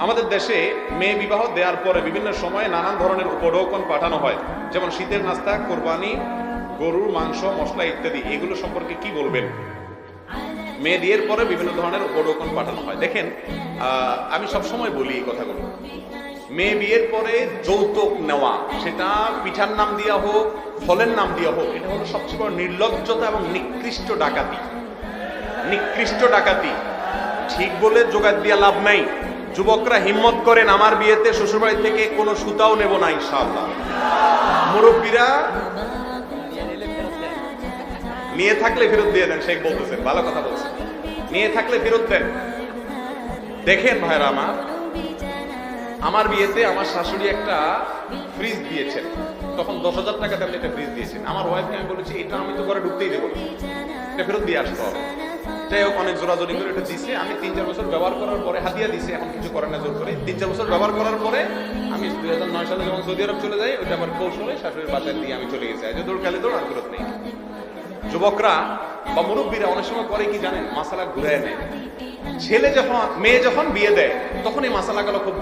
আমাদের দেশে মেয়ে বিবাহ দেওয়ার পরে বিভিন্ন সময়ে নানান ধরনের উপঢৌকন পাঠানো হয়, যেমন শীতের নাস্তা, কোরবানি, গরুর মাংস, মশলা ইত্যাদি। এগুলো সম্পর্কে কি বলবেন? মেয়ে বিয়ের পরে বিভিন্ন ধরনের উপঢৌকন পাঠানো হয়। দেখেন, আমি সবসময় বলি এই কথাগুলো, মেয়ে বিয়ের পরে যৌতুক নেওয়া, সেটা পিঠার নাম দিয়া হোক, ফলের নাম দিয়া হোক, এটা হলো সবচেয়ে বড় নির্লজ্জতা এবং নিকৃষ্ট ডাকাতি। নিকৃষ্ট ডাকাতি। ঠিক বলে জোগাড় দিয়া লাভ নাই। যুবকরা হিম্মত করেন, আমার বিয়েতে শ্বশুরবাড়ি থেকে কোনো সুতাও নেব না ইনশাআল্লাহ। মুরব্বীরা নিয়ে থাকলে ফেরত দিয়ে দেন, শেখ বলতেছেন, ভালো কথা বলছেন, নিয়ে থাকলে ফেরত দেন। দেখেন ভাইরা আমার বিয়েতে আমার শাশুড়ি একটা ফ্রিজ দিয়েছেন, তখন 10,000 টাকা দামে একটা ফ্রিজ দিয়েছেন। আমার ওয়াইফকে আমি বলেছি, এটা আমি তো ঘরে ঢুকতেই দেবো, এটা ফেরত দিয়ে আসতে হবে। যাই হোক, অনেক জোরাজোরি করে এটা দিছে। আমি 3-4 বছর ব্যবহার করার পরে, হাতিয়া দিছে, এখন কিছু করে না জোর করে, 3-4 বছর ব্যবহার করার পরে আমি 2009 সালে যখন সৌদি আরব চলে যাই, ওইটা আবার কৌশলে শাশুড়ির বাসায় দিয়ে আমি চলে গেছি। যে দৌড় খেলে দৌড়, আর ফেরত নেই। যুবকরা বা মুরব্বীরা অনেক সময় করে কি জানেন, মাসালা ঘুরায় নেয়। মেয়ে যখন বিয়ে দেয় তখন এই মাসালাগুলো খুব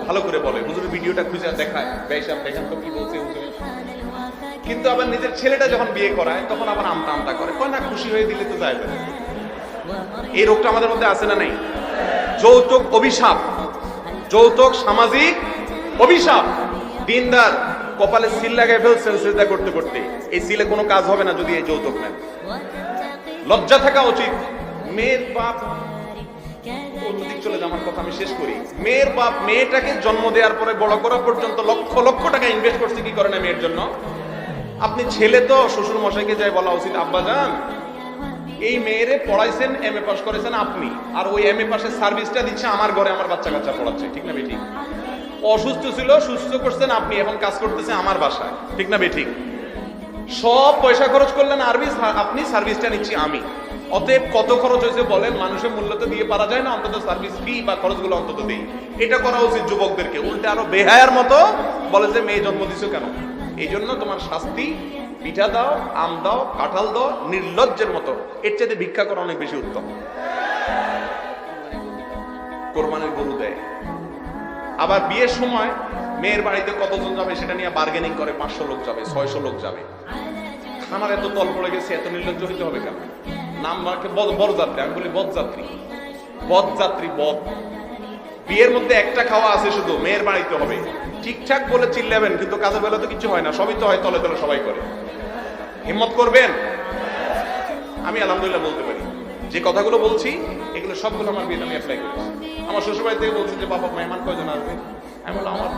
ভালো করে বলে, হুজুরের ভিডিওটা খুঁজে দেখায়, বেশাব দেখেন তো কি বলছে হুজুর। কিন্তু আবার নিজের ছেলেটা যখন বিয়ে করায় তখন আবার আমতা আমতা করে, কয় না খুশি হয়ে দিলে তো যায়। এই রোগটা আমাদের মধ্যে আছে না নাই? যৌতুক অভিশাপ, যৌতুক সামাজিক অভিশাপ। দিনদার কপালে সিল লাগাই ফেলছেন সিজদা করতে করতে, এই সিলে কোনো কাজ হবে না যদি এই যৌতুক নেন। লজ্জা থাকা উচিত। মেয়ের বাপ, অন্যদিক চলে যায়, আমার কথা আমি শেষ করি। মেয়ের বাপ মেয়েটাকে জন্ম দেওয়ার পরে বড় করা পর্যন্ত লক্ষ লক্ষ টাকা ইনভেস্ট করছে, কি করে না মেয়ের জন্য। আপনি ছেলে তো শ্বশুর মশাইকে যাই বলা উচিত, আব্বা জান এই মেয়েরে পড়াইছেন, এমএ পাস করেছেন আপনি, আর ওই এমএ পাসের সার্ভিসটা দিচ্ছে আমার ঘরে, আমার বাচ্চা কাচ্চা পড়াচ্ছে, ঠিক না বেঠিক? অসুস্থ ছিল, সুস্থ করছেন আপনি, এখন কাজ করতেছে আমার বাসায়, ঠিক না বেঠিক? সব পয়সা খরচ করলেন আপনি, সার্ভিসটা নিচ্ছি আমি। অতএব কত খরচ হয়েছে বলেন, মানুষের মূল্য তো দিয়ে পারা যায় না, অন্তত সার্ভিস ফি বা খরচগুলো অন্তত দেই। এটা করা উচিত যুবকদেরকে। উল্টে আরো বেহায়ার মতো বলে যে মেয়ে জন্ম দিছো কেন? এই জন্য তোমার শাস্তি, পিঠা দাও, আম দাও, কাঁঠাল দাও, নির্লজ্জের মতো। এর চাইতে ভিক্ষা করা অনেক বেশি উত্তম। কোরবানির গরু দেয়। আবার বিয়ের সময় মেয়ের বাড়িতে কতজন যাবে সেটা নিয়ে বার্গেনিং করে, 500 লোক যাবে, 600 লোক যাবে। আমার এত তল পড়ে গেছে, এত নির্লজ্জ হইতে হবে কেন? নাম রাখে বরযাত্রী, আমি বলি বদযাত্রী। বদযাত্রী, বদ। বিয়ের মধ্যে একটা খাওয়া আছে শুধু, মেয়ের বাড়িতে হবে। ঠিকঠাক বলে চিল্লাবেন, কিন্তু কাজের বেলা তো কিছু হয় না, সবই তো হয় তলে তলে সবাই করে। হিম্মত করবেন। আমি আলহামদুলিল্লাহ বলতে পারি, যে কথাগুলো বলছি এগুলো সবগুলো আমার বিয়েতে আমি অ্যাপ্লাই করেছি। আমার শ্বশুরবাড়ি থেকে বলছি যে বাবা মেহমান কয়জন আসবে, আমি বললাম আমার